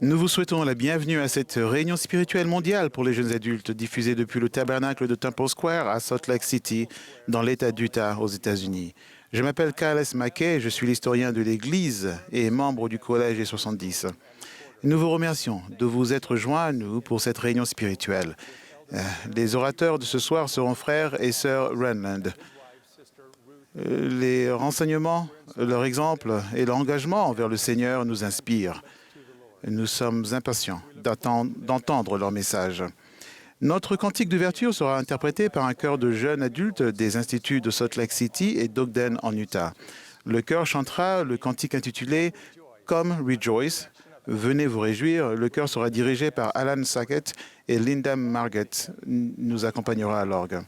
Nous vous souhaitons la bienvenue à cette réunion spirituelle mondiale pour les jeunes adultes diffusée depuis le tabernacle de Temple Square à Salt Lake City, dans l'État d'Utah, aux États-Unis. Je m'appelle Kyle S. Mackey, je suis l'historien de l'Église et membre du Collège 70. Nous vous remercions de vous être joints à nous pour cette réunion spirituelle. Les orateurs de ce soir seront frères et sœurs Renland. Les renseignements, leur exemple et leur engagement envers le Seigneur nous inspirent. Nous sommes impatients d'entendre leur message. Notre cantique d'ouverture sera interprété par un chœur de jeunes adultes des instituts de Salt Lake City et d'Ogden en Utah. Le chœur chantera le cantique intitulé « Come Rejoice ». Venez vous réjouir. Le chœur sera dirigé par Alan Sackett et Linda Margett nous accompagnera à l'orgue.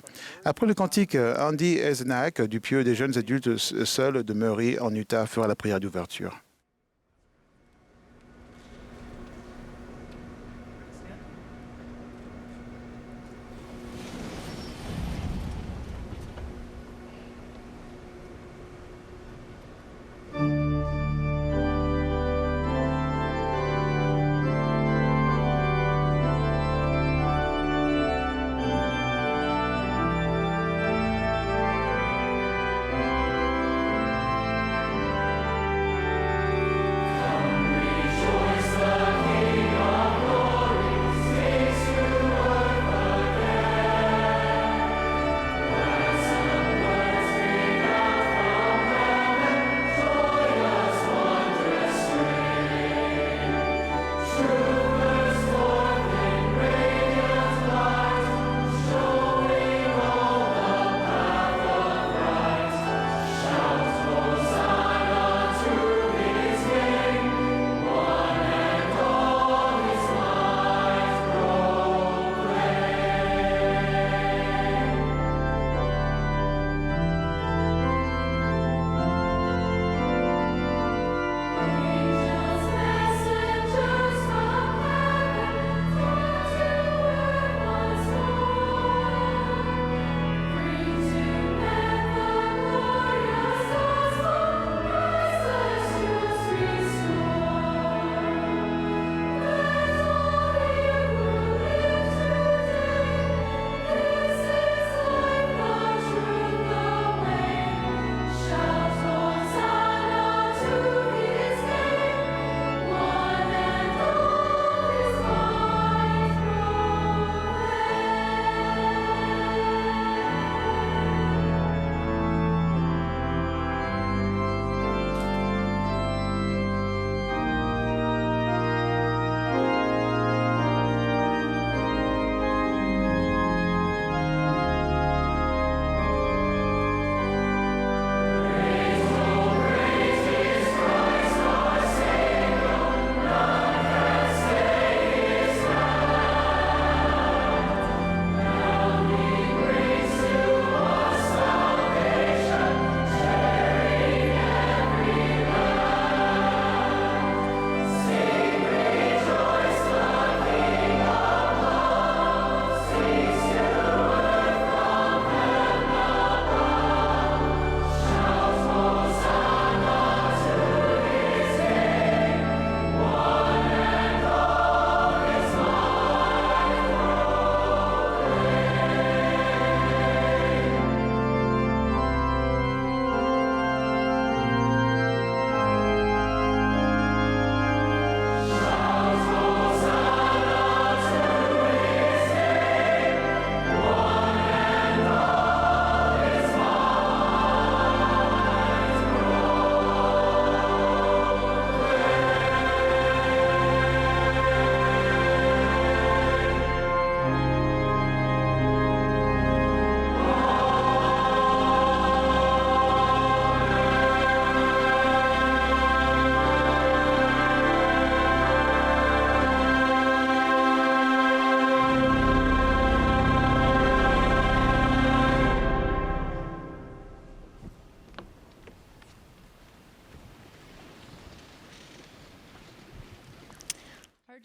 Après le cantique, Andy Eisenach du pieu des jeunes adultes seuls de Murray en Utah fera la prière d'ouverture.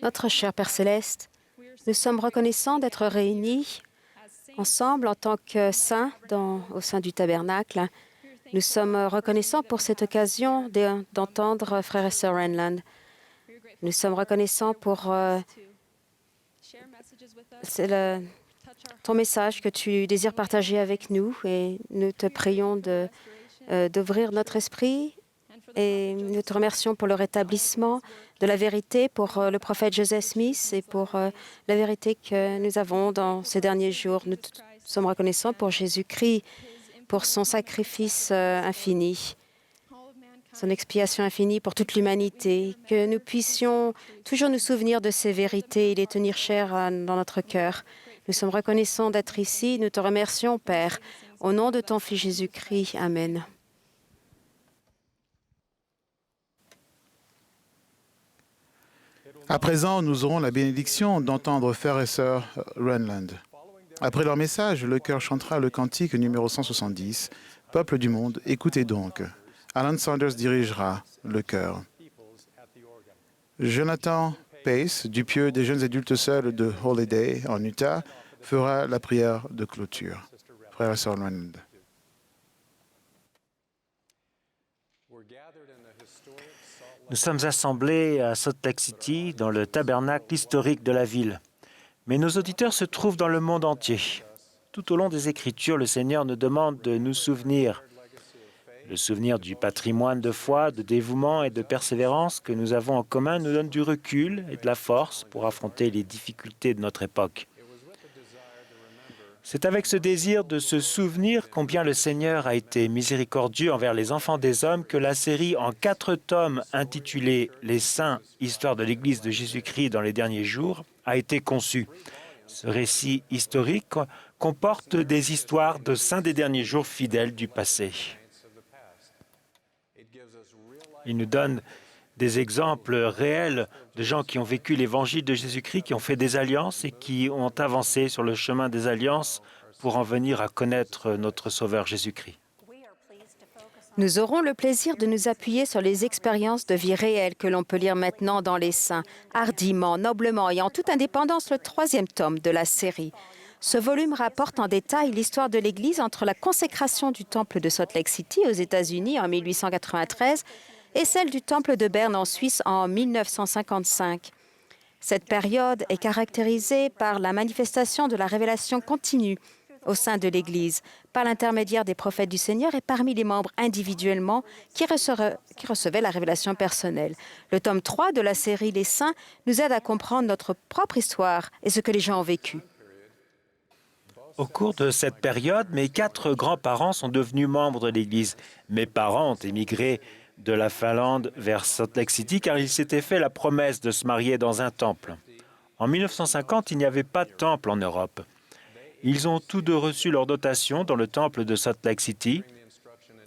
Notre cher Père Céleste, nous sommes reconnaissants d'être réunis ensemble en tant que saints au sein du tabernacle. Nous sommes reconnaissants pour cette occasion d'entendre Frère et Sœur Renland. Nous sommes reconnaissants pour ton message que tu désires partager avec nous et nous te prions d'ouvrir notre esprit et nous te remercions pour le rétablissement de la vérité pour le prophète Joseph Smith et pour la vérité que nous avons dans ces derniers jours. Nous sommes reconnaissants pour Jésus-Christ, pour son sacrifice infini, son expiation infinie pour toute l'humanité, que nous puissions toujours nous souvenir de ces vérités et les tenir chères dans notre cœur. Nous sommes reconnaissants d'être ici. Nous te remercions, Père, au nom de ton Fils Jésus-Christ. Amen. À présent, nous aurons la bénédiction d'entendre frère et sœur Renland. Après leur message, le chœur chantera le cantique numéro 170, « Peuple du monde, écoutez donc ». Alan Saunders dirigera le chœur. Jonathan Pace, du pieux des jeunes adultes seuls de Holiday, en Utah, fera la prière de clôture. Frère et sœur Renland. Nous sommes assemblés à Salt Lake City, dans le tabernacle historique de la ville. Mais nos auditeurs se trouvent dans le monde entier. Tout au long des Écritures, le Seigneur nous demande de nous souvenir. Le souvenir du patrimoine de foi, de dévouement et de persévérance que nous avons en commun nous donne du recul et de la force pour affronter les difficultés de notre époque. C'est avec ce désir de se souvenir combien le Seigneur a été miséricordieux envers les enfants des hommes que la série en 4 tomes intitulée « Les Saints, histoire de l'Église de Jésus-Christ dans les derniers jours » a été conçue. Ce récit historique comporte des histoires de saints des derniers jours fidèles du passé. Il nous donne des exemples réels de gens qui ont vécu l'Évangile de Jésus-Christ, qui ont fait des alliances et qui ont avancé sur le chemin des alliances pour en venir à connaître notre Sauveur Jésus-Christ. Nous aurons le plaisir de nous appuyer sur les expériences de vie réelles que l'on peut lire maintenant dans les Saints, hardiment, noblement et en toute indépendance le 3e tome de la série. Ce volume rapporte en détail l'histoire de l'Église entre la consécration du temple de Salt Lake City aux États-Unis en 1893 et celle du temple de Berne en Suisse en 1955. Cette période est caractérisée par la manifestation de la révélation continue au sein de l'Église, par l'intermédiaire des prophètes du Seigneur et parmi les membres individuellement qui recevaient la révélation personnelle. Le tome 3 de la série Les Saints nous aide à comprendre notre propre histoire et ce que les gens ont vécu. Au cours de cette période, mes 4 grands-parents sont devenus membres de l'Église. Mes parents ont émigré de la Finlande vers Salt Lake City car ils s'étaient fait la promesse de se marier dans un temple. En 1950, il n'y avait pas de temple en Europe. Ils ont tous deux reçu leur dotation dans le temple de Salt Lake City,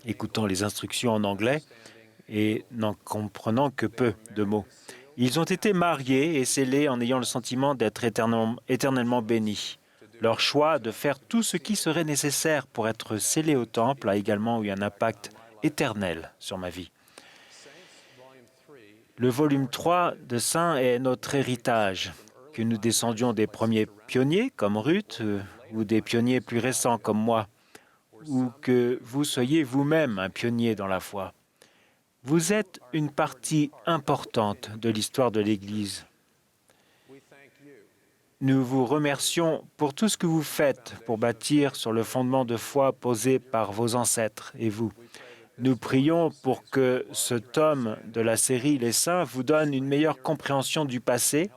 écoutant les instructions en anglais et n'en comprenant que peu de mots. Ils ont été mariés et scellés en ayant le sentiment d'être éternellement bénis. Leur choix de faire tout ce qui serait nécessaire pour être scellés au temple a également eu un impact éternel sur ma vie. Le volume 3 de Saints est notre héritage, que nous descendions des premiers pionniers comme Ruth ou des pionniers plus récents comme moi, ou que vous soyez vous-même un pionnier dans la foi. Vous êtes une partie importante de l'histoire de l'Église. Nous vous remercions pour tout ce que vous faites pour bâtir sur le fondement de foi posé par vos ancêtres et vous. Nous prions pour que ce tome de la série Les Saints vous donne une meilleure compréhension du passé,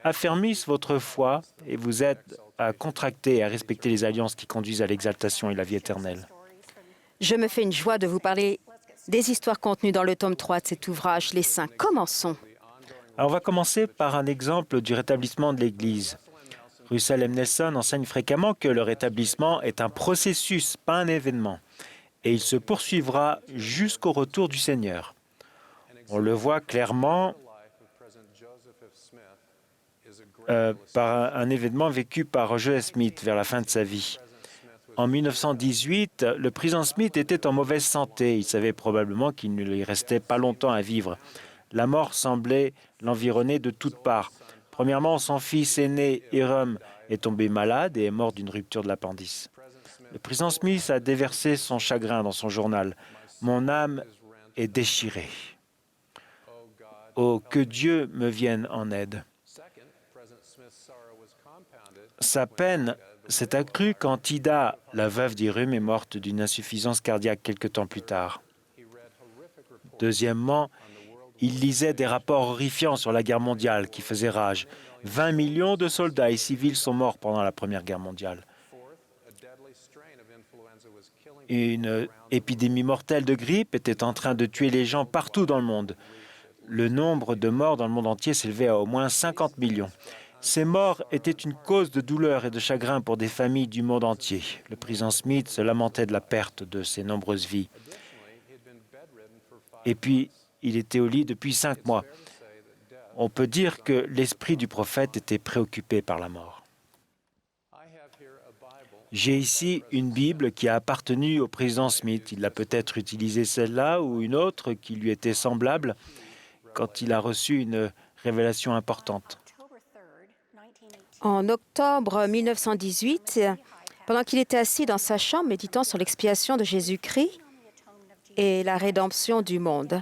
affermisse votre foi et vous aide à contracter et à respecter les alliances qui conduisent à l'exaltation et la vie éternelle. Je me fais une joie de vous parler des histoires contenues dans le tome 3 de cet ouvrage, Les Saints. Commençons. Alors, on va commencer par un exemple du rétablissement de l'Église. Russell M. Nelson enseigne fréquemment que le rétablissement est un processus, pas un événement, et il se poursuivra jusqu'au retour du Seigneur. On le voit clairement par un événement vécu par Joseph Smith vers la fin de sa vie. En 1918, le président Smith était en mauvaise santé. Il savait probablement qu'il ne lui restait pas longtemps à vivre. La mort semblait l'environner de toutes parts. Premièrement, son fils aîné, Hiram, est tombé malade et est mort d'une rupture de l'appendice. Le président Smith a déversé son chagrin dans son journal. « Mon âme est déchirée. » au « que Dieu me vienne en aide ». Sa peine s'est accrue quand Ida, la veuve d'Irûm, est morte d'une insuffisance cardiaque quelque temps plus tard. Deuxièmement, il lisait des rapports horrifiants sur la guerre mondiale qui faisaient rage. 20 millions de soldats et civils sont morts pendant la Première Guerre mondiale. Une épidémie mortelle de grippe était en train de tuer les gens partout dans le monde. Le nombre de morts dans le monde entier s'élevait à au moins 50 millions. Ces morts étaient une cause de douleur et de chagrin pour des familles du monde entier. Le président Smith se lamentait de la perte de ces nombreuses vies. Et puis, il était au lit depuis 5 mois. On peut dire que l'esprit du prophète était préoccupé par la mort. J'ai ici une Bible qui a appartenu au président Smith. Il a peut-être utilisé celle-là ou une autre qui lui était semblable quand il a reçu une révélation importante. En octobre 1918, pendant qu'il était assis dans sa chambre méditant sur l'expiation de Jésus-Christ et la rédemption du monde,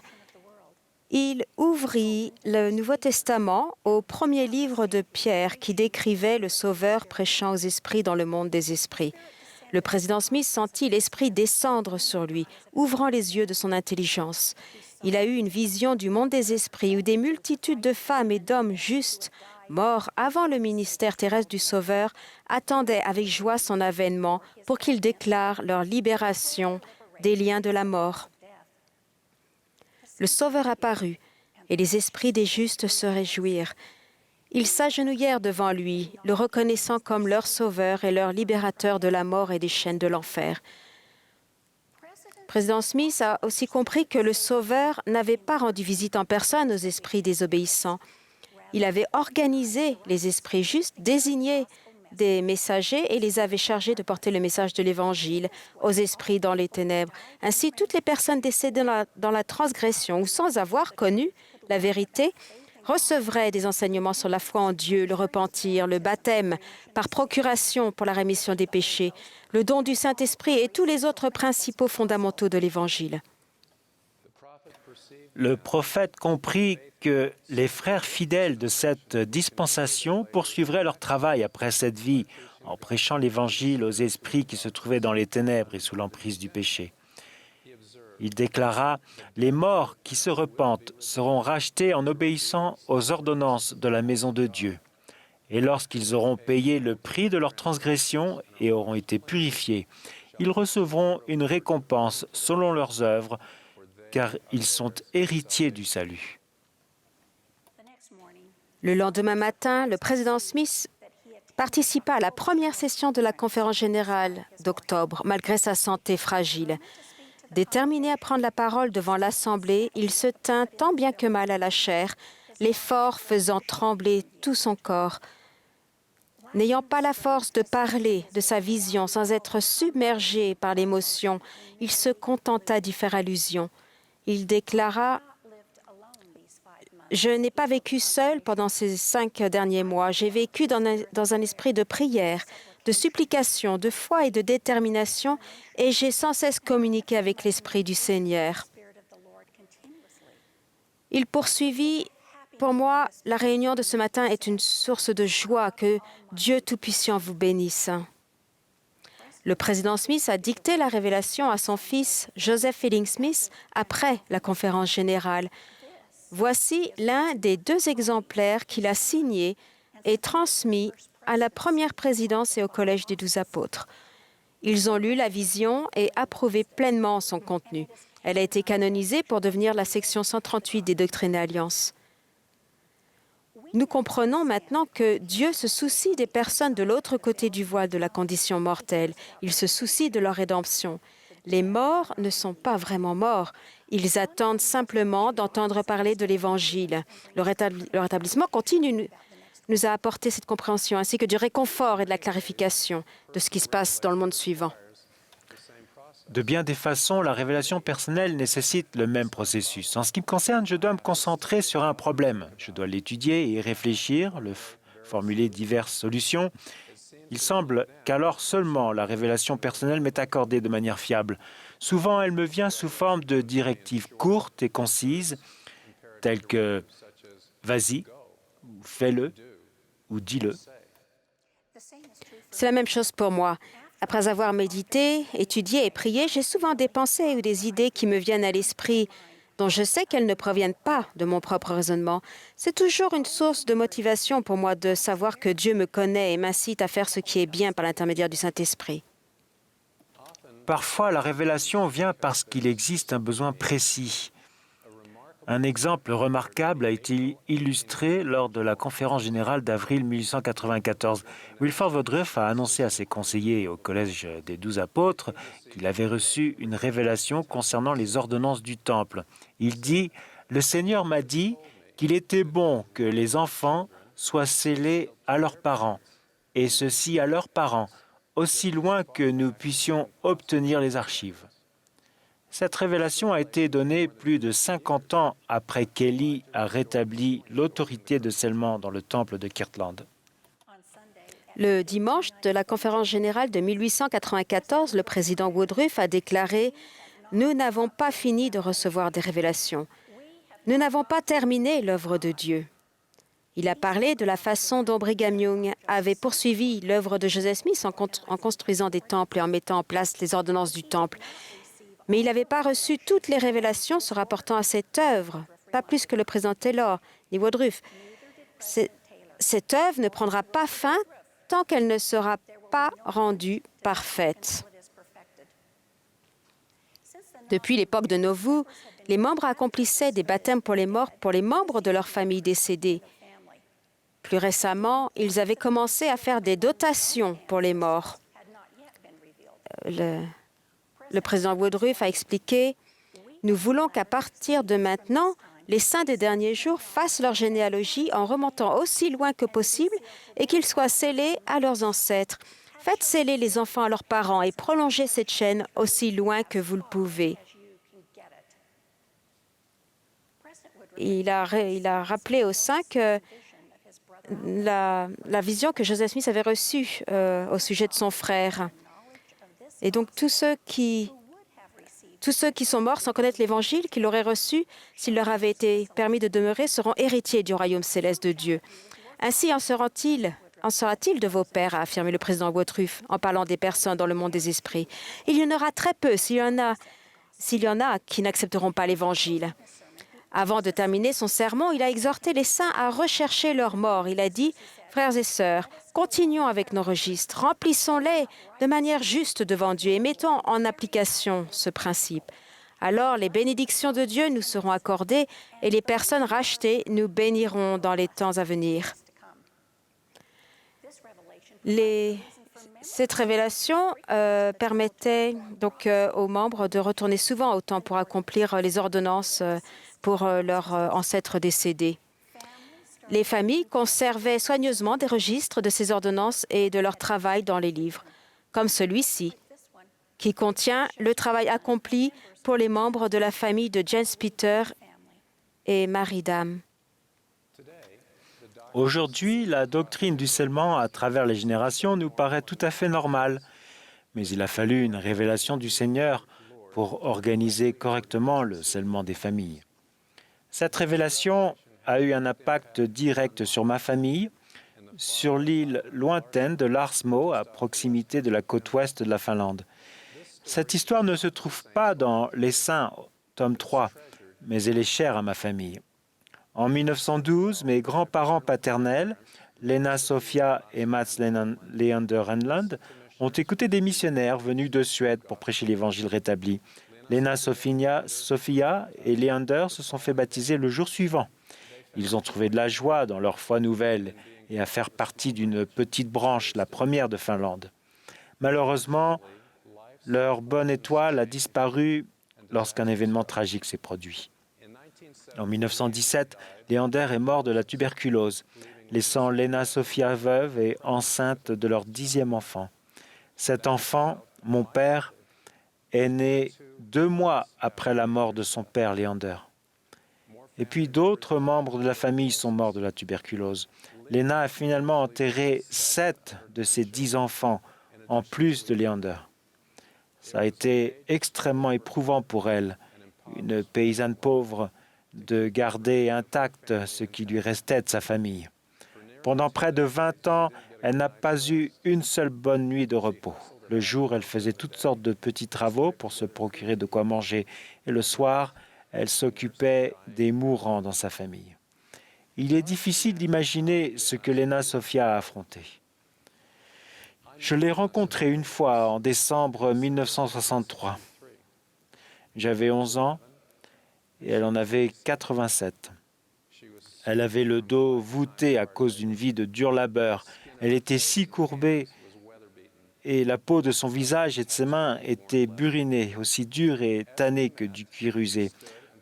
il ouvrit le Nouveau Testament au premier livre de Pierre qui décrivait le Sauveur prêchant aux esprits dans le monde des esprits. Le président Smith sentit l'Esprit descendre sur lui, ouvrant les yeux de son intelligence. Il a eu une vision du monde des esprits où des multitudes de femmes et d'hommes justes, morts avant le ministère terrestre du Sauveur, attendaient avec joie son avènement pour qu'il déclare leur libération des liens de la mort. Le Sauveur apparut, et les esprits des justes se réjouirent. Ils s'agenouillèrent devant lui, le reconnaissant comme leur Sauveur et leur libérateur de la mort et des chaînes de l'enfer. Président Smith a aussi compris que le Sauveur n'avait pas rendu visite en personne aux esprits désobéissants. Il avait organisé les esprits justes, désigné des messagers et les avait chargés de porter le message de l'Évangile aux esprits dans les ténèbres. Ainsi, toutes les personnes décédées dans la transgression ou sans avoir connu la vérité recevraient des enseignements sur la foi en Dieu, le repentir, le baptême par procuration pour la rémission des péchés, le don du Saint-Esprit et tous les autres principaux fondamentaux de l'Évangile. Le prophète comprit que les frères fidèles de cette dispensation poursuivraient leur travail après cette vie en prêchant l'Évangile aux esprits qui se trouvaient dans les ténèbres et sous l'emprise du péché. Il déclara « Les morts qui se repentent seront rachetés en obéissant aux ordonnances de la maison de Dieu. Et lorsqu'ils auront payé le prix de leur transgression et auront été purifiés, ils recevront une récompense selon leurs œuvres, car ils sont héritiers du salut. » Le lendemain matin, le président Smith participa à la première session de la conférence générale d'octobre, malgré sa santé fragile. Déterminé à prendre la parole devant l'Assemblée, il se tint tant bien que mal à la chair, l'effort faisant trembler tout son corps. N'ayant pas la force de parler de sa vision sans être submergé par l'émotion, il se contenta d'y faire allusion. Il déclara « Je n'ai pas vécu seul pendant ces 5 derniers mois. J'ai vécu dans un esprit de prière, de supplication, de foi et de détermination, et j'ai sans cesse communiqué avec l'Esprit du Seigneur. » Il poursuivit « Pour moi, la réunion de ce matin est une source de joie. Que Dieu Tout-Puissant vous bénisse. » Le président Smith a dicté la révélation à son fils Joseph Fielding Smith après la conférence générale. Voici l'un des 2 exemplaires qu'il a signés et transmis à la première présidence et au Collège des 12 apôtres. Ils ont lu la vision et approuvé pleinement son contenu. Elle a été canonisée pour devenir la section 138 des Doctrines et Alliances. Nous comprenons maintenant que Dieu se soucie des personnes de l'autre côté du voile de la condition mortelle. Il se soucie de leur rédemption. Les morts ne sont pas vraiment morts. Ils attendent simplement d'entendre parler de l'Évangile. Le rétablissement continu nous a apporté cette compréhension, ainsi que du réconfort et de la clarification de ce qui se passe dans le monde suivant. De bien des façons, la révélation personnelle nécessite le même processus. En ce qui me concerne, je dois me concentrer sur un problème. Je dois l'étudier et y réfléchir, formuler diverses solutions. Il semble qu'alors seulement la révélation personnelle m'est accordée de manière fiable. Souvent, elle me vient sous forme de directives courtes et concises, telles que vas-y, ou fais-le, ou dis-le. C'est la même chose pour moi. Après avoir médité, étudié et prié, j'ai souvent des pensées ou des idées qui me viennent à l'esprit dont je sais qu'elles ne proviennent pas de mon propre raisonnement. C'est toujours une source de motivation pour moi de savoir que Dieu me connaît et m'incite à faire ce qui est bien par l'intermédiaire du Saint-Esprit. Parfois, la révélation vient parce qu'il existe un besoin précis. Un exemple remarquable a été illustré lors de la conférence générale d'avril 1894. Wilford Woodruff a annoncé à ses conseillers au Collège des 12 apôtres qu'il avait reçu une révélation concernant les ordonnances du Temple. Il dit « Le Seigneur m'a dit qu'il était bon que les enfants soient scellés à leurs parents, et ceci à leurs parents, aussi loin que nous puissions obtenir les archives. » Cette révélation a été donnée plus de 50 ans après qu'Élie a rétabli l'autorité de scellement dans le temple de Kirtland. Le dimanche de la conférence générale de 1894, le président Woodruff a déclaré « Nous n'avons pas fini de recevoir des révélations. Nous n'avons pas terminé l'œuvre de Dieu. » Il a parlé de la façon dont Brigham Young avait poursuivi l'œuvre de Joseph Smith en construisant des temples et en mettant en place les ordonnances du temple. Mais il n'avait pas reçu toutes les révélations se rapportant à cette œuvre, pas plus que le président Taylor ni Woodruff. Cette œuvre ne prendra pas fin tant qu'elle ne sera pas rendue parfaite. Depuis l'époque de Nauvoo, les membres accomplissaient des baptêmes pour les morts pour les membres de leur famille décédée. Plus récemment, ils avaient commencé à faire des dotations pour les morts. Le président Woodruff a expliqué « Nous voulons qu'à partir de maintenant, les saints des derniers jours fassent leur généalogie en remontant aussi loin que possible et qu'ils soient scellés à leurs ancêtres. Faites sceller les enfants à leurs parents et prolongez cette chaîne aussi loin que vous le pouvez. » Il a rappelé aux saints que la vision que Joseph Smith avait reçue au sujet de son frère. Et donc, tous ceux qui sont morts sans connaître l'Évangile qu'il aurait reçu, s'il leur avait été permis de demeurer, seront héritiers du royaume céleste de Dieu. Ainsi en sera-t-il de vos pères, a affirmé le président Woodruff en parlant des personnes dans le monde des esprits. Il y en aura très peu s'il y en a qui n'accepteront pas l'Évangile. Avant de terminer son sermon, il a exhorté les saints à rechercher leurs morts. Il a dit « Frères et sœurs, continuons avec nos registres, remplissons-les de manière juste devant Dieu et mettons en application ce principe. Alors les bénédictions de Dieu nous seront accordées et les personnes rachetées nous béniront dans les temps à venir. » Cette révélation permettait donc aux membres de retourner souvent au temple pour accomplir les ordonnances pour leurs ancêtres décédés. Les familles conservaient soigneusement des registres de ces ordonnances et de leur travail dans les livres, comme celui-ci, qui contient le travail accompli pour les membres de la famille de James Peter et Mary Dam. Aujourd'hui, la doctrine du scellement à travers les générations nous paraît tout à fait normale, mais il a fallu une révélation du Seigneur pour organiser correctement le scellement des familles. Cette révélation a eu un impact direct sur ma famille, sur l'île lointaine de Larsmo, à proximité de la côte ouest de la Finlande. Cette histoire ne se trouve pas dans Les Saints, tome 3, mais elle est chère à ma famille. En 1912, mes grands-parents paternels, Lena Sophia et Mats Leander Enland, ont écouté des missionnaires venus de Suède pour prêcher l'Évangile rétabli. Lena Sophia et Leander se sont fait baptiser le jour suivant. Ils ont trouvé de la joie dans leur foi nouvelle et à faire partie d'une petite branche, la première de Finlande. Malheureusement, leur bonne étoile a disparu lorsqu'un événement tragique s'est produit. En 1917, Leander est mort de la tuberculose, laissant Lena Sophia veuve et enceinte de leur 10e enfant. Cet enfant, mon père, est né 2 mois après la mort de son père, Leander. Et puis d'autres membres de la famille sont morts de la tuberculose. Lena a finalement enterré 7 de ses 10 enfants, en plus de Leander. Ça a été extrêmement éprouvant pour elle, une paysanne pauvre de garder intact ce qui lui restait de sa famille. Pendant près de 20 ans, elle n'a pas eu une seule bonne nuit de repos. Le jour, elle faisait toutes sortes de petits travaux pour se procurer de quoi manger. Et le soir, elle s'occupait des mourants dans sa famille. Il est difficile d'imaginer ce que Lena Sofia a affronté. Je l'ai rencontrée une fois en décembre 1963. J'avais 11 ans et elle en avait 87. Elle avait le dos voûté à cause d'une vie de dur labeur. Elle était si courbée et la peau de son visage et de ses mains était burinée, aussi dure et tannée que du cuir usé.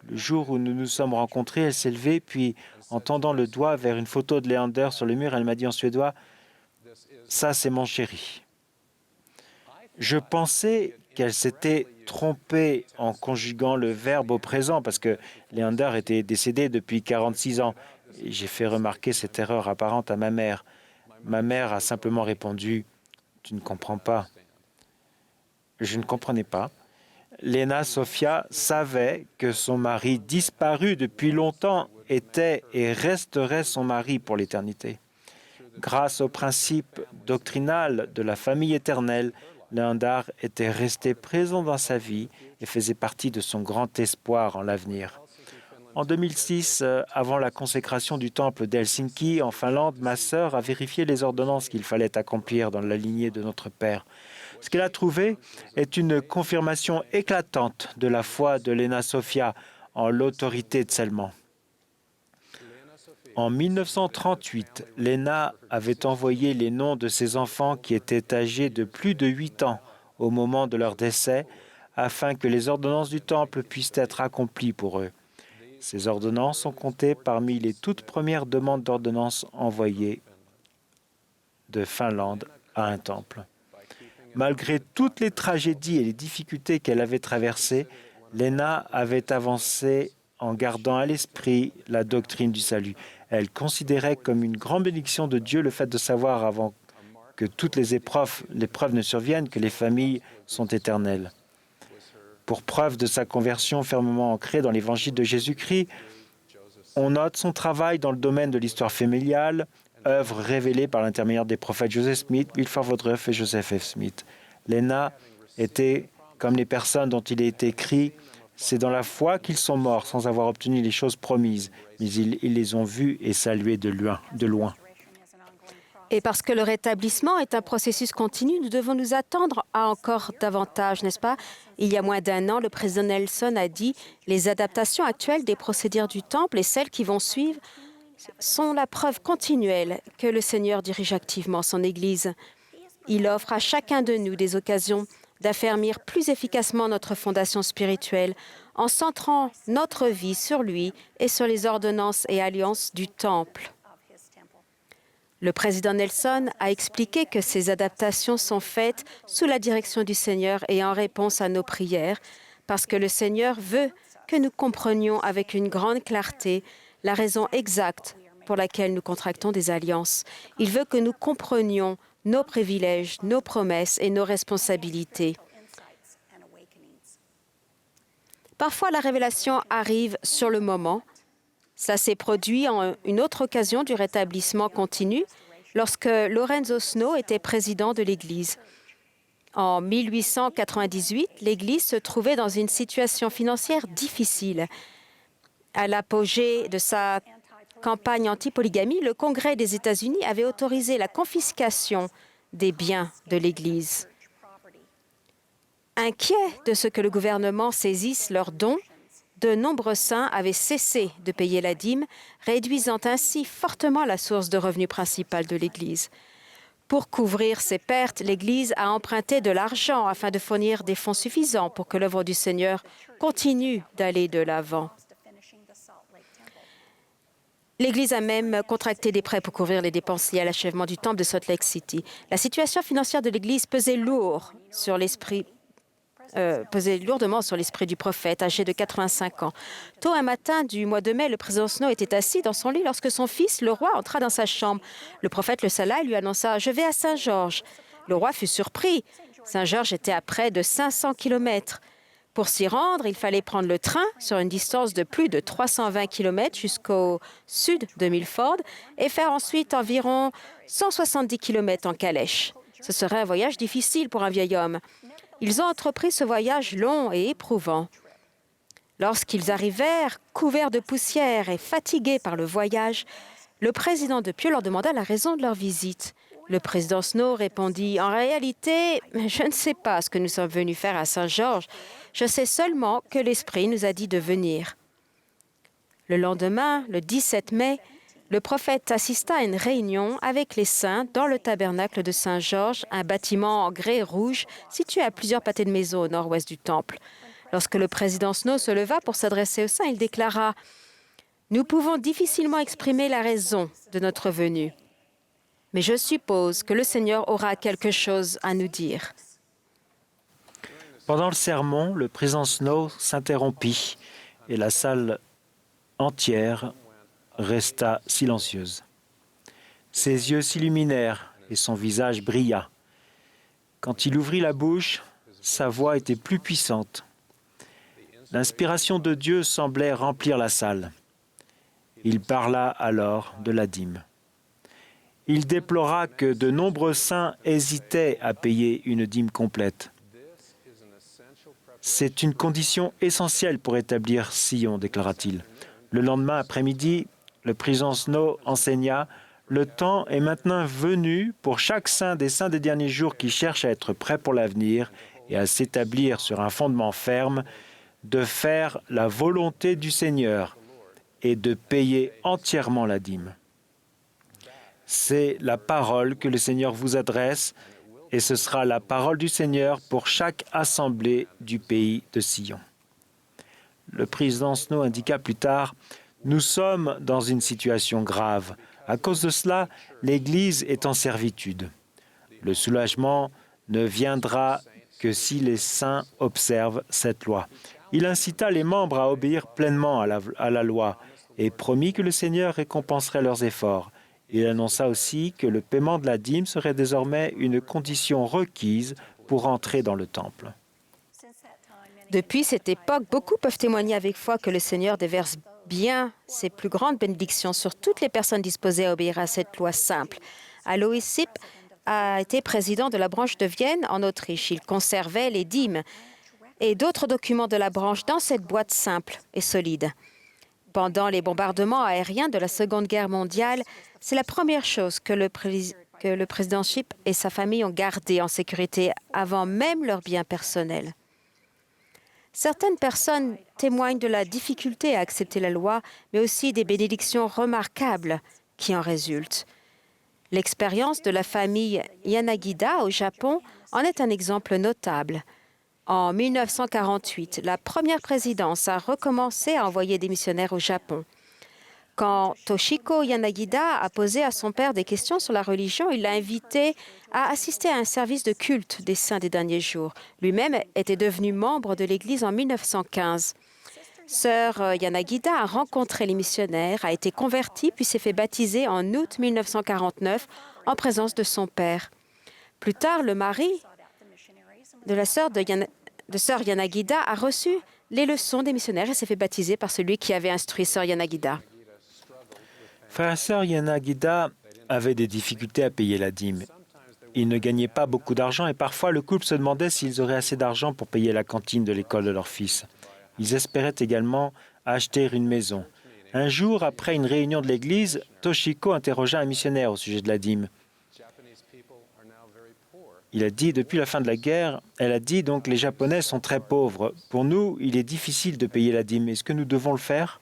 Le jour où nous nous sommes rencontrés, elle s'est levée, puis en tendant le doigt vers une photo de Leander sur le mur, elle m'a dit en suédois « Ça, c'est mon chéri ». Je pensais qu'elle s'était trompée en conjuguant le verbe au présent parce que Leander était décédé depuis 46 ans. Et j'ai fait remarquer cette erreur apparente à ma mère. Ma mère a simplement répondu « Tu ne comprends pas ». Je ne comprenais pas. Lena Sofia savait que son mari, disparu depuis longtemps, était et resterait son mari pour l'éternité. Grâce au principe doctrinal de la famille éternelle, Leander était resté présent dans sa vie et faisait partie de son grand espoir en l'avenir. En 2006, avant la consécration du temple d'Helsinki, en Finlande, ma sœur a vérifié les ordonnances qu'il fallait accomplir dans la lignée de notre père. Ce qu'elle a trouvé est une confirmation éclatante de la foi de Lena Sofia en l'autorité de Tsellement. En 1938, Lena avait envoyé les noms de ses enfants qui étaient âgés de plus de 8 ans au moment de leur décès, afin que les ordonnances du temple puissent être accomplies pour eux. Ces ordonnances sont comptées parmi les toutes premières demandes d'ordonnances envoyées de Finlande à un temple. Malgré toutes les tragédies et les difficultés qu'elle avait traversées, Lena avait avancé en gardant à l'esprit la doctrine du salut. Elle considérait comme une grande bénédiction de Dieu le fait de savoir avant que toutes les épreuves ne surviennent que les familles sont éternelles. Pour preuve de sa conversion fermement ancrée dans l'Évangile de Jésus-Christ, on note son travail dans le domaine de l'histoire familiale, œuvre révélée par l'intermédiaire des prophètes Joseph Smith, Wilford Woodruff et Joseph F. Smith. Lena était comme les personnes dont il est écrit « C'est dans la foi qu'ils sont morts sans avoir obtenu les choses promises, mais ils les ont vues et saluées de loin. » Et parce que le rétablissement est un processus continu, nous devons nous attendre à encore davantage, n'est-ce pas? Il y a moins d'un an, le président Nelson a dit « Les adaptations actuelles des procédures du Temple et celles qui vont suivre sont la preuve continuelle que le Seigneur dirige activement son Église. Il offre à chacun de nous des occasions d'affermir plus efficacement notre fondation spirituelle en centrant notre vie sur lui et sur les ordonnances et alliances du Temple. Le président Nelson a expliqué que ces adaptations sont faites sous la direction du Seigneur et en réponse à nos prières, parce que le Seigneur veut que nous comprenions avec une grande clarté la raison exacte pour laquelle nous contractons des alliances. Il veut que nous comprenions nos privilèges, nos promesses et nos responsabilités. Parfois, la révélation arrive sur le moment. Cela s'est produit en une autre occasion du rétablissement continu, lorsque Lorenzo Snow était président de l'Église. En 1898, l'Église se trouvait dans une situation financière difficile. À l'apogée de sa campagne anti-polygamie, le Congrès des États-Unis avait autorisé la confiscation des biens de l'Église. Inquiets de ce que le gouvernement saisisse leurs dons, de nombreux saints avaient cessé de payer la dîme, réduisant ainsi fortement la source de revenus principale de l'Église. Pour couvrir ces pertes, l'Église a emprunté de l'argent afin de fournir des fonds suffisants pour que l'œuvre du Seigneur continue d'aller de l'avant. L'Église a même contracté des prêts pour couvrir les dépenses liées à l'achèvement du temple de Salt Lake City. La situation financière de l'Église pesait lourdement sur l'esprit du prophète, âgé de 85 ans. Tôt un matin du mois de mai, le président Snow était assis dans son lit lorsque son fils, le roi, entra dans sa chambre. Le prophète le salla et lui annonça « Je vais à Saint-Georges ». Le roi fut surpris. Saint-Georges était à près de 500 kilomètres. Pour s'y rendre, il fallait prendre le train sur une distance de plus de 320 km jusqu'au sud de Milford et faire ensuite environ 170 km en calèche. Ce serait un voyage difficile pour un vieil homme. Ils ont entrepris ce voyage long et éprouvant. Lorsqu'ils arrivèrent, couverts de poussière et fatigués par le voyage, le président de Pieux leur demanda la raison de leur visite. Le président Snow répondit « En réalité, je ne sais pas ce que nous sommes venus faire à Saint-Georges. Je sais seulement que l'Esprit nous a dit de venir. » Le lendemain, le 17 mai, le prophète assista à une réunion avec les saints dans le tabernacle de Saint-Georges, un bâtiment en grès rouge situé à plusieurs pâtés de maison au nord-ouest du temple. Lorsque le président Snow se leva pour s'adresser aux saints, il déclara « Nous pouvons difficilement exprimer la raison de notre venue. Mais je suppose que le Seigneur aura quelque chose à nous dire. » Pendant le sermon, le président Snow s'interrompit et la salle entière resta silencieuse. Ses yeux s'illuminèrent et son visage brilla. Quand il ouvrit la bouche, sa voix était plus puissante. L'inspiration de Dieu semblait remplir la salle. Il parla alors de la dîme. Il déplora que de nombreux saints hésitaient à payer une dîme complète. C'est une condition essentielle pour établir Sion, déclara-t-il. Le lendemain après-midi, le président Snow enseigna « Le temps est maintenant venu pour chaque saint des saints des derniers jours qui cherche à être prêt pour l'avenir et à s'établir sur un fondement ferme, de faire la volonté du Seigneur et de payer entièrement la dîme. » C'est la parole que le Seigneur vous adresse et ce sera la parole du Seigneur pour chaque assemblée du pays de Sion. Le président Snow indiqua plus tard « Nous sommes dans une situation grave. À cause de cela, l'Église est en servitude. Le soulagement ne viendra que si les saints observent cette loi. » Il incita les membres à obéir pleinement à la loi et promit que le Seigneur récompenserait leurs efforts. Il annonça aussi que le paiement de la dîme serait désormais une condition requise pour entrer dans le temple. Depuis cette époque, beaucoup peuvent témoigner avec foi que le Seigneur déverse bien ses plus grandes bénédictions sur toutes les personnes disposées à obéir à cette loi simple. Alois Sipp a été président de la branche de Vienne en Autriche. Il conservait les dîmes et d'autres documents de la branche dans cette boîte simple et solide. Pendant les bombardements aériens de la Seconde Guerre mondiale, c'est la première chose que le président Shipp et sa famille ont gardée en sécurité avant même leurs biens personnels. Certaines personnes témoignent de la difficulté à accepter la loi, mais aussi des bénédictions remarquables qui en résultent. L'expérience de la famille Yanagida au Japon en est un exemple notable. En 1948, la première présidence a recommencé à envoyer des missionnaires au Japon. Quand Toshiko Yanagida a posé à son père des questions sur la religion, il l'a invité à assister à un service de culte des saints des derniers jours. Lui-même était devenu membre de l'Église en 1915. Sœur Yanagida a rencontré les missionnaires, a été convertie puis s'est fait baptiser en août 1949 en présence de son père. Plus tard, le mari de la sœur Sœur Yanagida a reçu les leçons des missionnaires et s'est fait baptiser par celui qui avait instruit Sœur Yanagida. Frère et sœur Yanagida avaient des difficultés à payer la dîme. Ils ne gagnaient pas beaucoup d'argent et parfois le couple se demandait s'ils auraient assez d'argent pour payer la cantine de l'école de leur fils. Ils espéraient également acheter une maison. Un jour, après une réunion de l'Église, Toshiko interrogea un missionnaire au sujet de la dîme. Il a dit, depuis la fin de la guerre, elle a dit, donc les Japonais sont très pauvres. Pour nous, il est difficile de payer la dîme. Est-ce que nous devons le faire?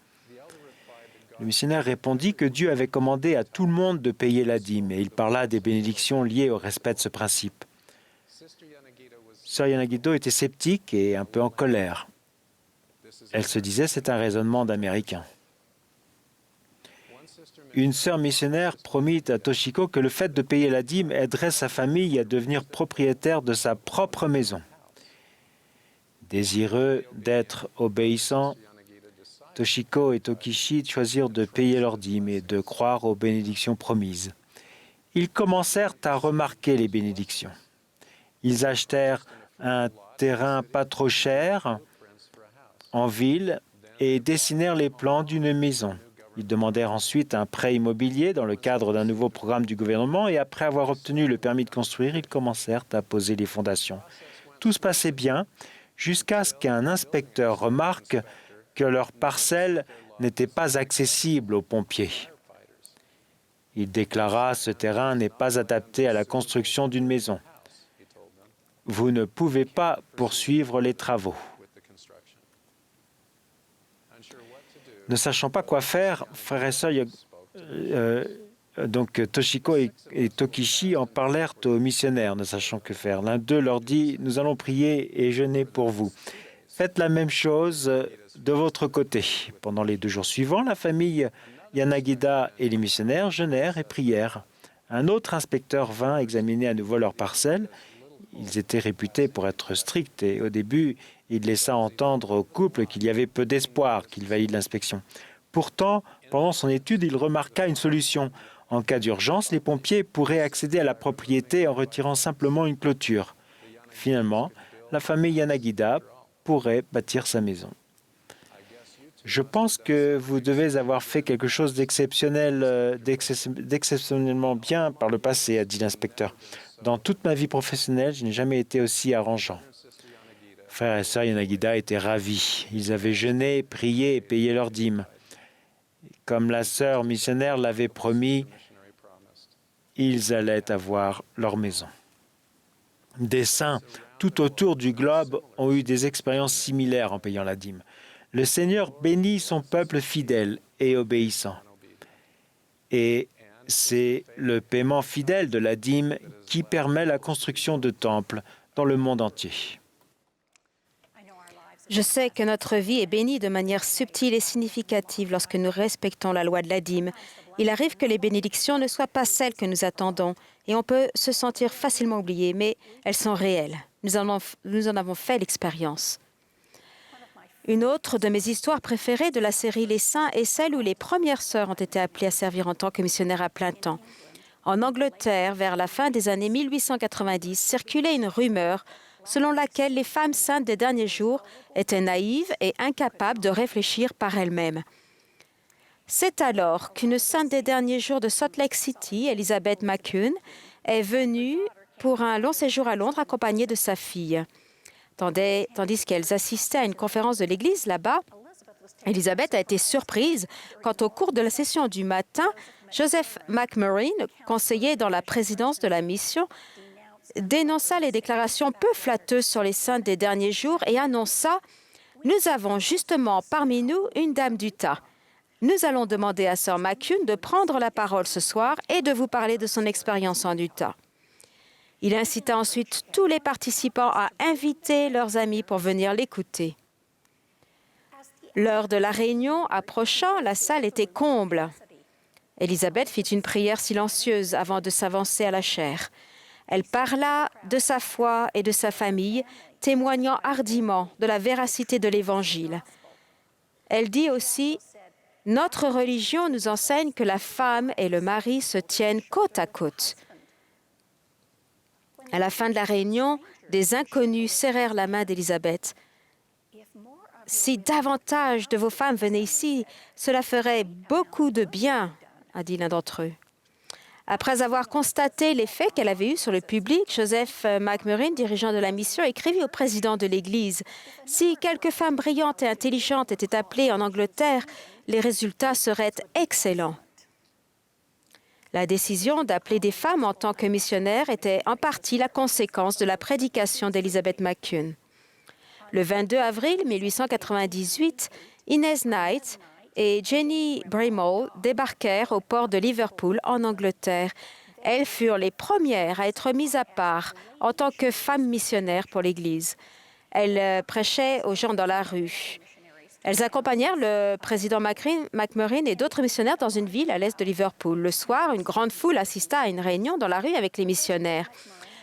Le missionnaire répondit que Dieu avait commandé à tout le monde de payer la dîme et il parla des bénédictions liées au respect de ce principe. Sœur Yanagida était sceptique et un peu en colère. Elle se disait, c'est un raisonnement d'Américain. Une sœur missionnaire promit à Toshiko que le fait de payer la dîme aiderait sa famille à devenir propriétaire de sa propre maison. Désireux d'être obéissants, Toshiko et Tokichi choisirent de payer leur dîme et de croire aux bénédictions promises. Ils commencèrent à remarquer les bénédictions. Ils achetèrent un terrain pas trop cher en ville et dessinèrent les plans d'une maison. Ils demandèrent ensuite un prêt immobilier dans le cadre d'un nouveau programme du gouvernement et après avoir obtenu le permis de construire, ils commencèrent à poser les fondations. Tout se passait bien jusqu'à ce qu'un inspecteur remarque que leur parcelle n'était pas accessible aux pompiers. Il déclara « Ce terrain n'est pas adapté à la construction d'une maison. Vous ne pouvez pas poursuivre les travaux. » Ne sachant pas quoi faire, frères et sœurs, Toshiko et Tokichi en parlèrent aux missionnaires, ne sachant que faire. L'un d'eux leur dit « Nous allons prier et jeûner pour vous. Faites la même chose de votre côté. » Pendant les 2 jours suivants, la famille Yanagida et les missionnaires jeûnèrent et prièrent. Un autre inspecteur vint examiner à nouveau leur parcelle. Ils étaient réputés pour être stricts et au début, il laissa entendre au couple qu'il y avait peu d'espoir qu'il valide l'inspection. Pourtant, pendant son étude, il remarqua une solution. En cas d'urgence, les pompiers pourraient accéder à la propriété en retirant simplement une clôture. Finalement, la famille Yanagida pourrait bâtir sa maison. Je pense que vous devez avoir fait quelque chose d'exceptionnellement bien par le passé, a dit l'inspecteur. Dans toute ma vie professionnelle, je n'ai jamais été aussi arrangeant. Frères et sœurs Yanagida étaient ravis. Ils avaient jeûné, prié et payé leurs dîmes. Comme la sœur missionnaire l'avait promis, ils allaient avoir leur maison. Des saints tout autour du globe ont eu des expériences similaires en payant la dîme. Le Seigneur bénit son peuple fidèle et obéissant. Et c'est le paiement fidèle de la dîme qui permet la construction de temples dans le monde entier. Je sais que notre vie est bénie de manière subtile et significative lorsque nous respectons la loi de la dîme. Il arrive que les bénédictions ne soient pas celles que nous attendons et on peut se sentir facilement oublié, mais elles sont réelles. Nous en avons fait l'expérience. Une autre de mes histoires préférées de la série Les Saints est celle où les premières sœurs ont été appelées à servir en tant que missionnaires à plein temps. En Angleterre, vers la fin des années 1890, circulait une rumeur selon laquelle les femmes saintes des derniers jours étaient naïves et incapables de réfléchir par elles-mêmes. C'est alors qu'une sainte des derniers jours de Salt Lake City, Elizabeth McCune, est venue pour un long séjour à Londres accompagnée de sa fille. Tandis qu'elles assistaient à une conférence de l'Église là-bas, Elizabeth a été surprise quand, au cours de la session du matin, Joseph McMurrin, conseiller dans la présidence de la mission, dénonça les déclarations peu flatteuses sur les saintes des derniers jours et annonça « Nous avons justement parmi nous une dame d'Utah. Nous allons demander à Sœur McCune de prendre la parole ce soir et de vous parler de son expérience en Utah. » Il incita ensuite tous les participants à inviter leurs amis pour venir l'écouter. L'heure de la réunion approchant, la salle était comble. Élisabeth fit une prière silencieuse avant de s'avancer à la chaire. Elle parla de sa foi et de sa famille, témoignant hardiment de la véracité de l'Évangile. Elle dit aussi « Notre religion nous enseigne que la femme et le mari se tiennent côte à côte. » À la fin de la réunion, des inconnus serrèrent la main d'Élisabeth. « Si davantage de vos femmes venaient ici, cela ferait beaucoup de bien, » a dit l'un d'entre eux. Après avoir constaté l'effet qu'elle avait eu sur le public, Joseph McMurrin, dirigeant de la mission, écrivit au président de l'Église « Si quelques femmes brillantes et intelligentes étaient appelées en Angleterre, les résultats seraient excellents. » La décision d'appeler des femmes en tant que missionnaires était en partie la conséquence de la prédication d'Elizabeth McCune. Le 22 avril 1898, Inez Knight et Jenny Brimall débarquèrent au port de Liverpool, en Angleterre. Elles furent les premières à être mises à part en tant que femmes missionnaires pour l'Église. Elles prêchaient aux gens dans la rue. Elles accompagnèrent le président McMurrin et d'autres missionnaires dans une ville à l'est de Liverpool. Le soir, une grande foule assista à une réunion dans la rue avec les missionnaires.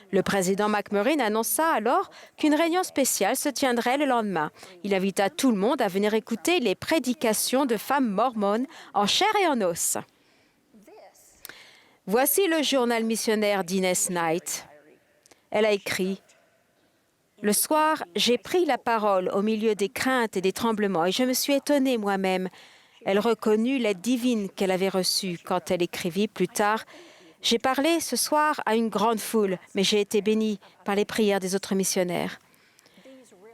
Le président McMurrin annonça alors qu'une réunion spéciale se tiendrait le lendemain. Il invita tout le monde à venir écouter les prédications de femmes mormones en chair et en os. Voici le journal missionnaire d'Inez Knight. Elle a écrit Le soir, j'ai pris la parole au milieu des craintes et des tremblements et je me suis étonnée moi-même. Elle reconnut l'aide divine qu'elle avait reçue quand elle écrivit plus tard. J'ai parlé ce soir à une grande foule, mais j'ai été bénie par les prières des autres missionnaires.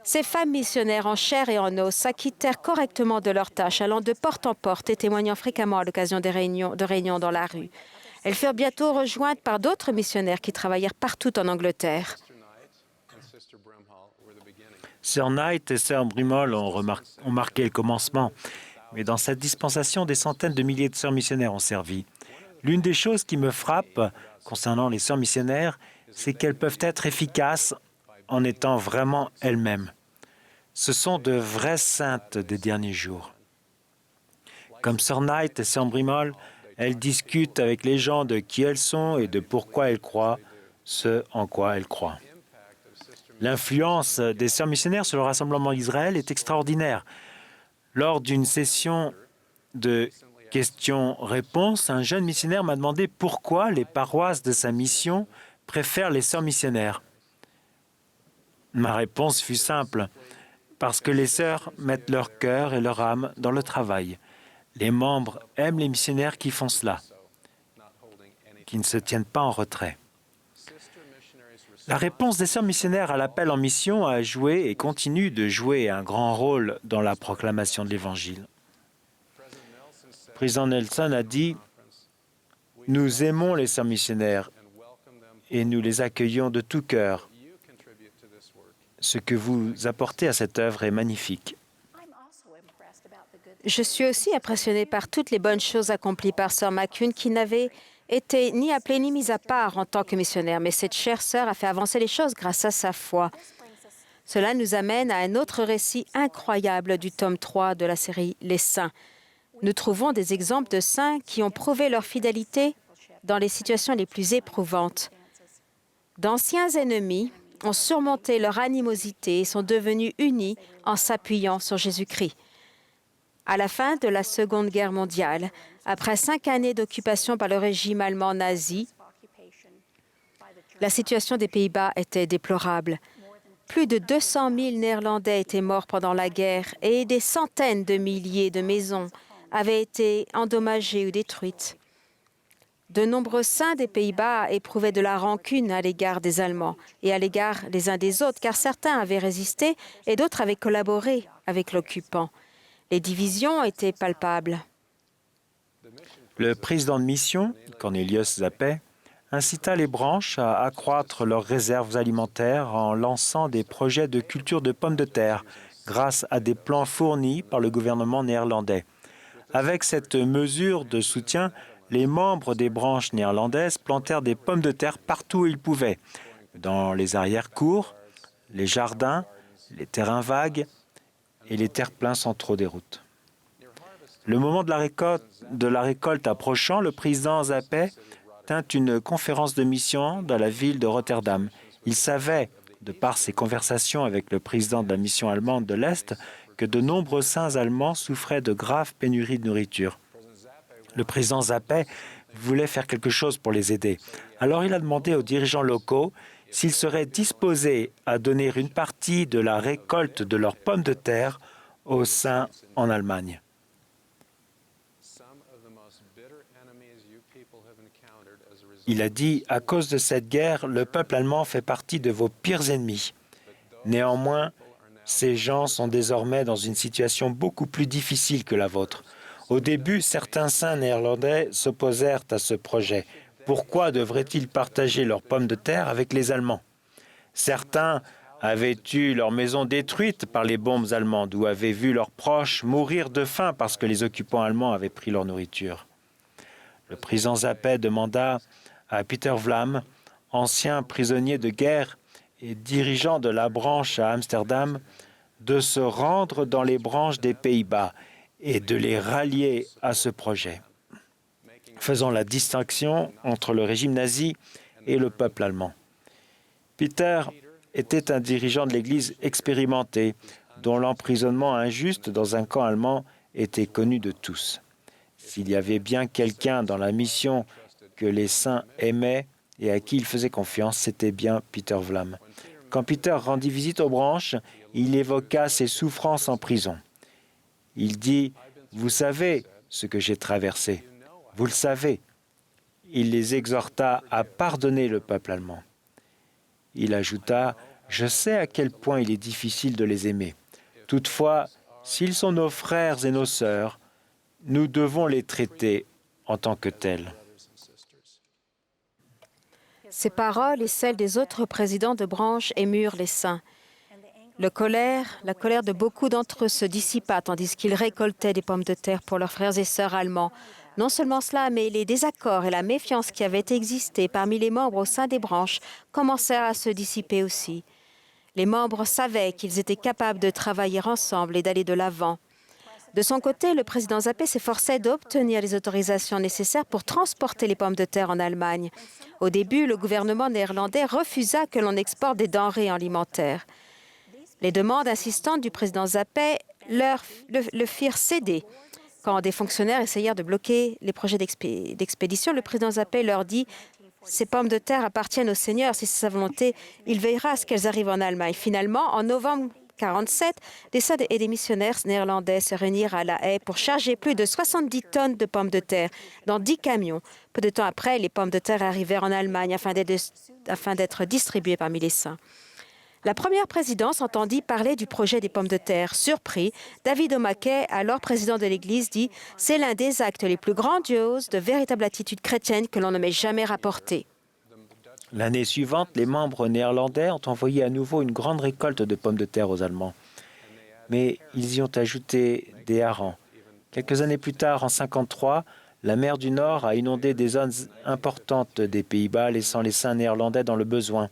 Ces femmes missionnaires en chair et en os s'acquittèrent correctement de leurs tâches, allant de porte en porte et témoignant fréquemment à l'occasion de réunions dans la rue. Elles furent bientôt rejointes par d'autres missionnaires qui travaillèrent partout en Angleterre. Sœur Knight et Sœur Brimall ont marqué le commencement, mais dans cette dispensation, des centaines de milliers de sœurs missionnaires ont servi. L'une des choses qui me frappe concernant les sœurs missionnaires, c'est qu'elles peuvent être efficaces en étant vraiment elles-mêmes. Ce sont de vraies saintes des derniers jours. Comme Sœur Knight et Sœur Brimall, elles discutent avec les gens de qui elles sont et de pourquoi elles croient ce en quoi elles croient. L'influence des sœurs missionnaires sur le rassemblement d'Israël est extraordinaire. Lors d'une session de questions-réponses, un jeune missionnaire m'a demandé pourquoi les paroisses de sa mission préfèrent les sœurs missionnaires. Ma réponse fut simple, parce que les sœurs mettent leur cœur et leur âme dans le travail. Les membres aiment les missionnaires qui font cela, qui ne se tiennent pas en retrait. La réponse des sœurs missionnaires à l'appel en mission a joué et continue de jouer un grand rôle dans la proclamation de l'Évangile. Le président Nelson a dit « Nous aimons les sœurs missionnaires et nous les accueillons de tout cœur. Ce que vous apportez à cette œuvre est magnifique. » Je suis aussi impressionnée par toutes les bonnes choses accomplies par Sœur McCune, qui n'avait été ni appelée ni mise à part en tant que missionnaire, mais cette chère sœur a fait avancer les choses grâce à sa foi. Cela nous amène à un autre récit incroyable du tome 3 de la série « Les Saints ». Nous trouvons des exemples de saints qui ont prouvé leur fidélité dans les situations les plus éprouvantes. D'anciens ennemis ont surmonté leur animosité et sont devenus unis en s'appuyant sur Jésus-Christ. À la fin de la Seconde Guerre mondiale, après 5 années d'occupation par le régime allemand nazi, la situation des Pays-Bas était déplorable. Plus de 200 000 Néerlandais étaient morts pendant la guerre et des centaines de milliers de maisons avaient été endommagées ou détruites. De nombreux saints des Pays-Bas éprouvaient de la rancune à l'égard des Allemands et à l'égard les uns des autres, car certains avaient résisté et d'autres avaient collaboré avec l'occupant. Les divisions étaient palpables. Le président de mission, Cornelius Zappé, incita les branches à accroître leurs réserves alimentaires en lançant des projets de culture de pommes de terre grâce à des plans fournis par le gouvernement néerlandais. Avec cette mesure de soutien, les membres des branches néerlandaises plantèrent des pommes de terre partout où ils pouvaient, dans les arrière-cours, les jardins, les terrains vagues et les terre-pleins centraux des routes. Le moment de la récolte approchant, le président Zappé tint une conférence de mission dans la ville de Rotterdam. Il savait, de par ses conversations avec le président de la mission allemande de l'Est, que de nombreux saints allemands souffraient de graves pénuries de nourriture. Le président Zappé voulait faire quelque chose pour les aider. Alors il a demandé aux dirigeants locaux s'ils seraient disposés à donner une partie de la récolte de leurs pommes de terre aux saints en Allemagne. Il a dit, à cause de cette guerre, le peuple allemand fait partie de vos pires ennemis. Néanmoins, ces gens sont désormais dans une situation beaucoup plus difficile que la vôtre. Au début, certains saints néerlandais s'opposèrent à ce projet. Pourquoi devraient-ils partager leurs pommes de terre avec les Allemands? Certains avaient eu leur maison détruite par les bombes allemandes ou avaient vu leurs proches mourir de faim parce que les occupants allemands avaient pris leur nourriture. Le président Zappé demanda à Peter Vlam, ancien prisonnier de guerre et dirigeant de la branche à Amsterdam, de se rendre dans les branches des Pays-Bas et de les rallier à ce projet, faisant la distinction entre le régime nazi et le peuple allemand. Peter était un dirigeant de l'Église expérimenté, dont l'emprisonnement injuste dans un camp allemand était connu de tous. S'il y avait bien quelqu'un dans la mission que les saints aimaient et à qui ils faisaient confiance, c'était bien Peter Vlam. Quand Peter rendit visite aux branches, il évoqua ses souffrances en prison. Il dit « Vous savez ce que j'ai traversé. Vous le savez. » Il les exhorta à pardonner le peuple allemand. Il ajouta « Je sais à quel point il est difficile de les aimer. Toutefois, s'ils sont nos frères et nos sœurs, nous devons les traiter en tant que tels. » Ces paroles et celles des autres présidents de branche émurent les saints. La colère de beaucoup d'entre eux se dissipa tandis qu'ils récoltaient des pommes de terre pour leurs frères et sœurs allemands. Non seulement cela, mais les désaccords et la méfiance qui avaient existé parmi les membres au sein des branches commencèrent à se dissiper aussi. Les membres savaient qu'ils étaient capables de travailler ensemble et d'aller de l'avant. De son côté, le président Zappé s'efforçait d'obtenir les autorisations nécessaires pour transporter les pommes de terre en Allemagne. Au début, le gouvernement néerlandais refusa que l'on exporte des denrées alimentaires. Les demandes insistantes du président Zappé le firent céder. Quand des fonctionnaires essayèrent de bloquer les projets d'expédition, le président Zappé leur dit « Ces pommes de terre appartiennent au Seigneur. Si c'est sa volonté, il veillera à ce qu'elles arrivent en Allemagne. » Finalement, en novembre 1947, des saints et des missionnaires néerlandais se réunirent à La Haye pour charger plus de 70 tonnes de pommes de terre dans 10 camions. Peu de temps après, les pommes de terre arrivèrent en Allemagne afin d'être distribuées parmi les saints. La première présidence entendit parler du projet des pommes de terre. Surpris, David O'Mackey, alors président de l'Église, dit « C'est l'un des actes les plus grandioses de véritable attitude chrétienne que l'on ne m'ait jamais rapporté. » L'année suivante, les membres néerlandais ont envoyé à nouveau une grande récolte de pommes de terre aux Allemands. Mais ils y ont ajouté des harengs. Quelques années plus tard, en 1953, la mer du Nord a inondé des zones importantes des Pays-Bas, laissant les saints néerlandais dans le besoin.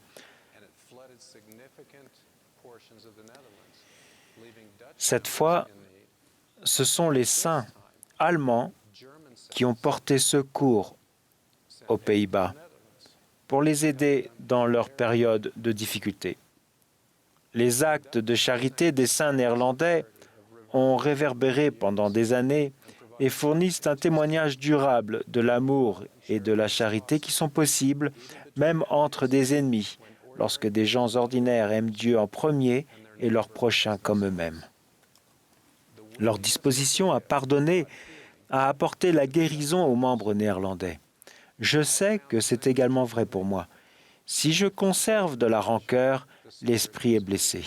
Cette fois, ce sont les saints allemands qui ont porté secours aux Pays-Bas pour les aider dans leur période de difficulté. Les actes de charité des saints néerlandais ont réverbéré pendant des années et fournissent un témoignage durable de l'amour et de la charité qui sont possibles même entre des ennemis, lorsque des gens ordinaires aiment Dieu en premier et leurs prochains comme eux-mêmes. Leur disposition à pardonner a apporté la guérison aux membres néerlandais. Je sais que c'est également vrai pour moi. Si je conserve de la rancœur, l'esprit est blessé.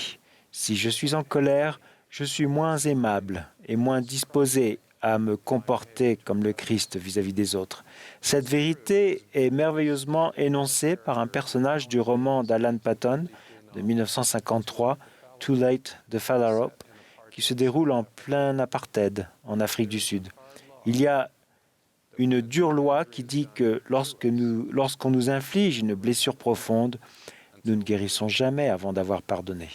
Si je suis en colère, je suis moins aimable et moins disposé à me comporter comme le Christ vis-à-vis des autres. Cette vérité est merveilleusement énoncée par un personnage du roman d'Alan Paton de 1953, Too Late de Father Hope, qui se déroule en plein apartheid en Afrique du Sud. Il y a une dure loi qui dit que lorsqu'on nous inflige une blessure profonde, nous ne guérissons jamais avant d'avoir pardonné.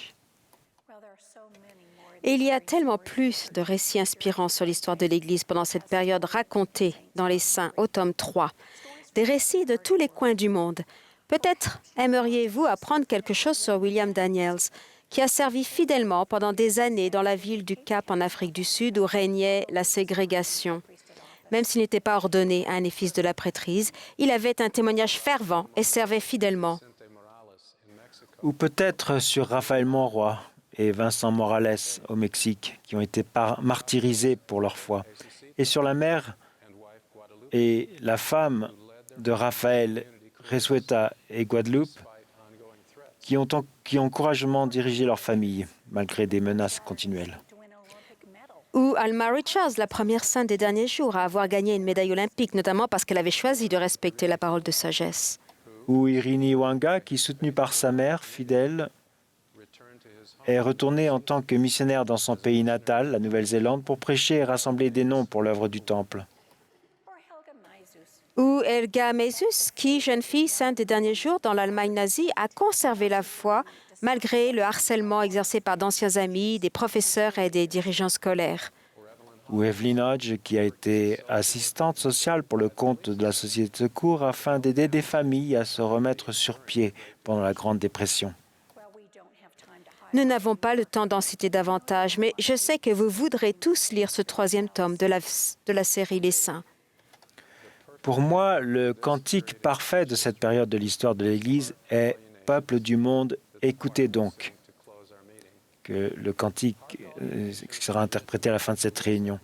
Et il y a tellement plus de récits inspirants sur l'histoire de l'Église pendant cette période racontée dans les Saints au tome 3. Des récits de tous les coins du monde. Peut-être aimeriez-vous apprendre quelque chose sur William Daniels, qui a servi fidèlement pendant des années dans la ville du Cap en Afrique du Sud où régnait la ségrégation. Même s'il n'était pas ordonné à un office de la prêtrise, il avait un témoignage fervent et servait fidèlement. Ou peut-être sur Raphaël Monroy et Vincent Morales au Mexique, qui ont été martyrisés pour leur foi. Et sur la mère et la femme de Raphaël, Resueta et Guadeloupe, qui ont courageusement dirigé leur famille, malgré des menaces continuelles. Ou Alma Richards, la première sainte des derniers jours à avoir gagné une médaille olympique, notamment parce qu'elle avait choisi de respecter la parole de sagesse. Ou Irini Wanga, qui, soutenue par sa mère fidèle, est retournée en tant que missionnaire dans son pays natal, la Nouvelle-Zélande, pour prêcher et rassembler des noms pour l'œuvre du Temple. Ou Helga Meisus, qui, jeune fille sainte des derniers jours dans l'Allemagne nazie, a conservé la foi malgré le harcèlement exercé par d'anciens amis, des professeurs et des dirigeants scolaires. Ou Evelyn Hodge, qui a été assistante sociale pour le compte de la Société de secours afin d'aider des familles à se remettre sur pied pendant la Grande Dépression. Nous n'avons pas le temps d'en citer davantage, mais je sais que vous voudrez tous lire ce 3e tome de la série Les Saints. Pour moi, le cantique parfait de cette période de l'histoire de l'Église est « Peuple du monde, Écoutez donc, que le cantique qui sera interprété à la fin de cette réunion.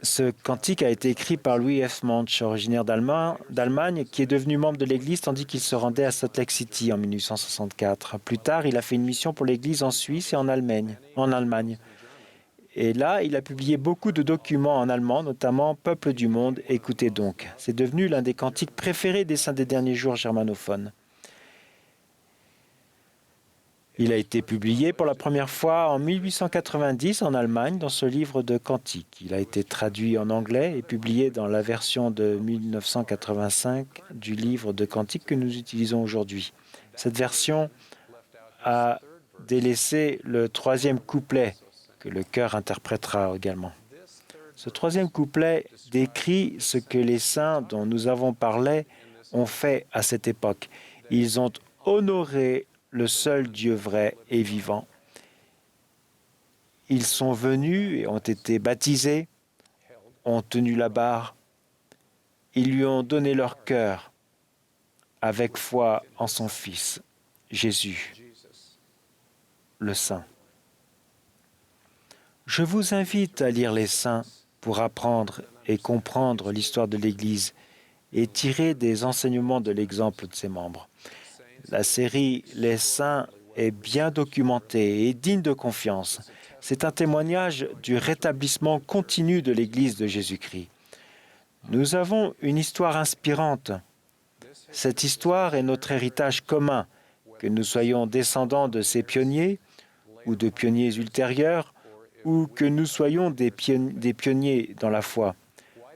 Ce cantique a été écrit par Louis F. Manch, originaire d'Allemagne, qui est devenu membre de l'Église tandis qu'il se rendait à Salt Lake City en 1864. Plus tard, il a fait une mission pour l'Église en Suisse et en Allemagne. Et là, il a publié beaucoup de documents en allemand, notamment « Peuple du monde, écoutez donc ». C'est devenu l'un des cantiques préférés des saints des derniers jours germanophones. Il a été publié pour la première fois en 1890 en Allemagne dans ce livre de cantiques. Il a été traduit en anglais et publié dans la version de 1985 du livre de cantiques que nous utilisons aujourd'hui. Cette version a délaissé le troisième couplet que le chœur interprétera également. Ce troisième couplet décrit ce que les saints dont nous avons parlé ont fait à cette époque. Ils ont honoré le seul Dieu vrai et vivant. Ils sont venus et ont été baptisés, ont tenu la barre. Ils lui ont donné leur cœur avec foi en son Fils, Jésus, le Saint. Je vous invite à lire les saints pour apprendre et comprendre l'histoire de l'Église et tirer des enseignements de l'exemple de ses membres. La série « Les saints » est bien documentée et digne de confiance. C'est un témoignage du rétablissement continu de l'Église de Jésus-Christ. Nous avons une histoire inspirante. Cette histoire est notre héritage commun, que nous soyons descendants de ces pionniers ou de pionniers ultérieurs, ou que nous soyons des pionniers dans la foi.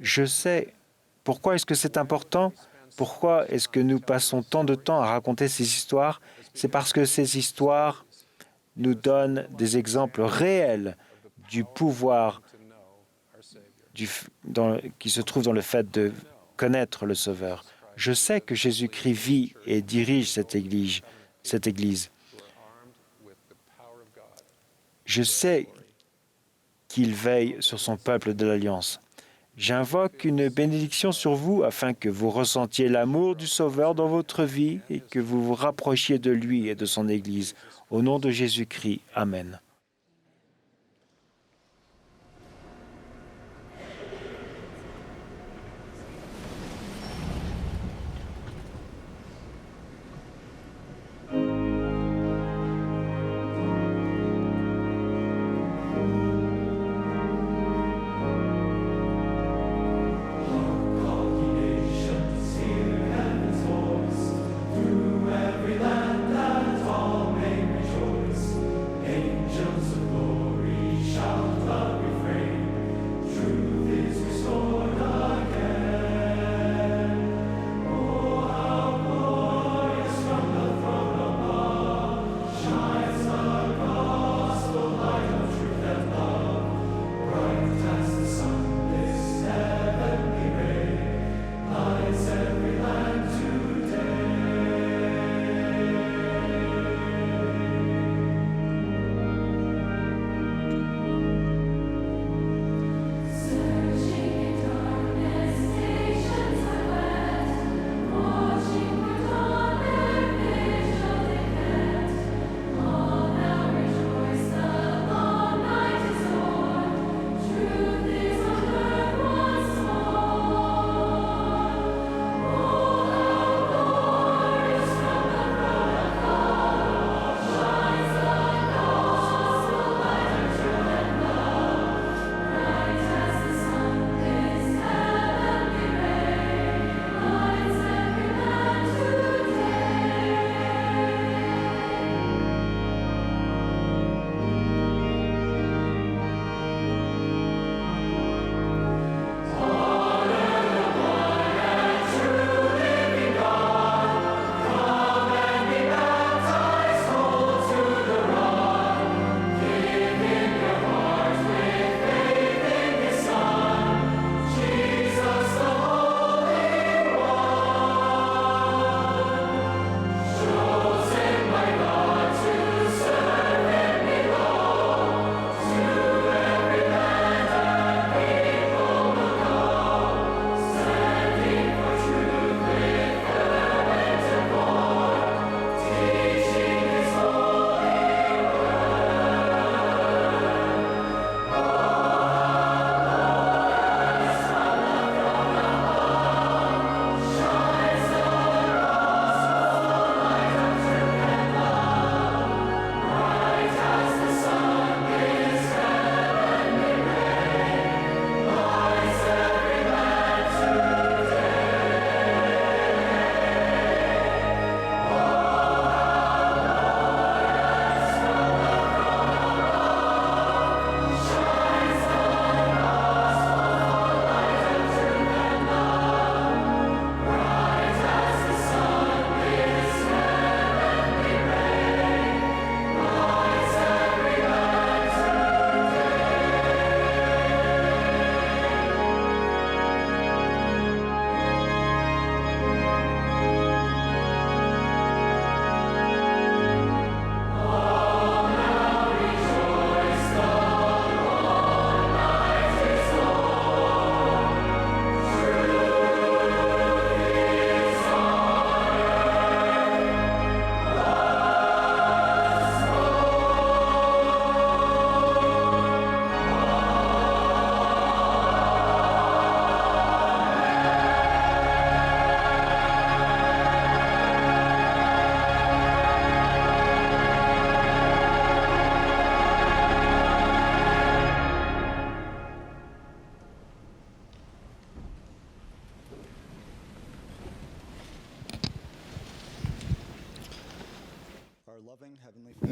Je sais pourquoi est-ce que c'est important. Pourquoi est-ce que nous passons tant de temps à raconter ces histoires? C'est parce que ces histoires nous donnent des exemples réels du pouvoir qui se trouve dans le fait de connaître le Sauveur. Je sais que Jésus-Christ vit et dirige cette Église. Je sais qu'il veille sur son peuple de l'Alliance. J'invoque une bénédiction sur vous afin que vous ressentiez l'amour du Sauveur dans votre vie et que vous vous rapprochiez de lui et de son Église. Au nom de Jésus-Christ, Amen. Angels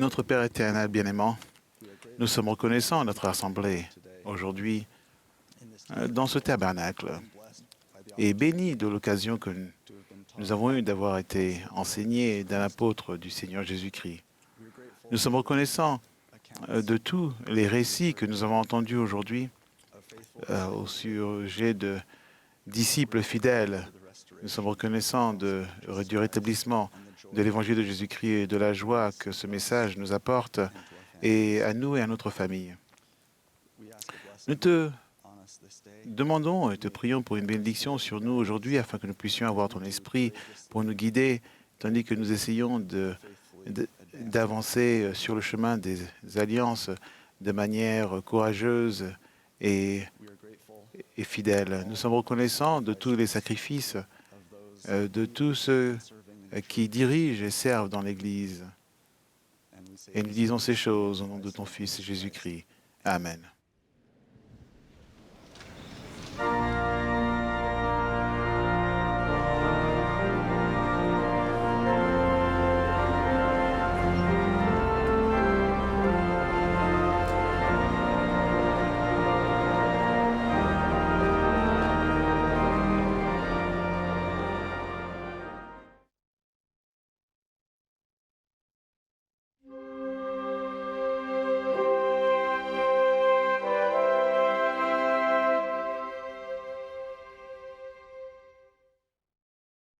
Notre Père éternel bien-aimant, nous sommes reconnaissants à notre assemblée aujourd'hui dans ce tabernacle et bénis de l'occasion que nous avons eue d'avoir été enseignés d'un apôtre du Seigneur Jésus-Christ. Nous sommes reconnaissants de tous les récits que nous avons entendus aujourd'hui au sujet de disciples fidèles. Nous sommes reconnaissants du rétablissement de l'Évangile de Jésus-Christ et de la joie que ce message nous apporte et à nous et à notre famille. Nous te demandons et te prions pour une bénédiction sur nous aujourd'hui afin que nous puissions avoir ton esprit pour nous guider, tandis que nous essayons d'avancer sur le chemin des alliances de manière courageuse et fidèle. Nous sommes reconnaissants de tous les sacrifices, de tous ceux qui dirigent et servent dans l'Église. Et nous disons ces choses au nom de ton Fils Jésus-Christ. Amen.